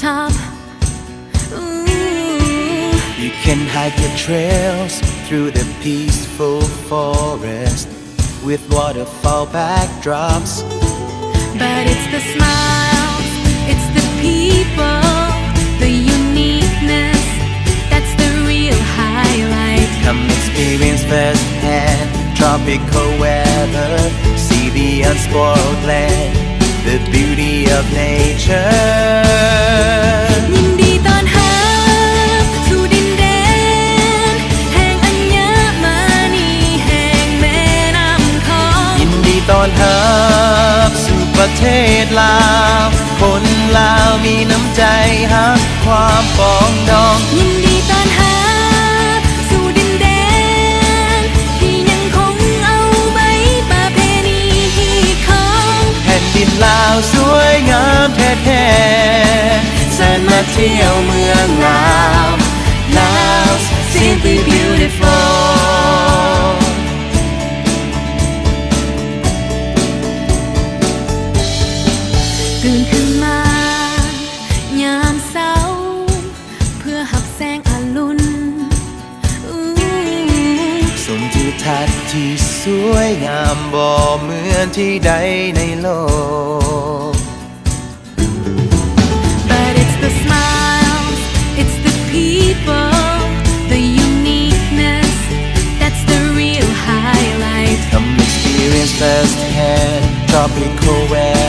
top. You can hike your trails through the peaceful forest with waterfall backdrops. But it's the smiles, it's the people, the uniqueness, that's the real highlight. Come experience firsthand tropical weather, see the unspoiled land, the beauty of nature. ยินดีต้อนรับสู่ดินแดนแห่งอัญมณีแห่งแม่น้ำคอง ยินดีต้อนรับสู่ประเทศลาวคนลาวมีน้ำใจฮักความปองดอง ยินดีต้อนรับสู่ดินแดนที่ยังคงเอาใบประเพณีของแผ่นดินลาวสวยงามแท้ๆแสนมาเที่ยวเมืองลาว Laos simply beautiful ตื่นขึ้นมายามเช้าเพื่อหับแสงอรุณ สมทิวทัศน์ที่สวยงามบ่เหมือนที่ใดในโลก But it's the smiles, it's the people, the uniqueness, that's the real highlight. Come experience firsthand tropical weather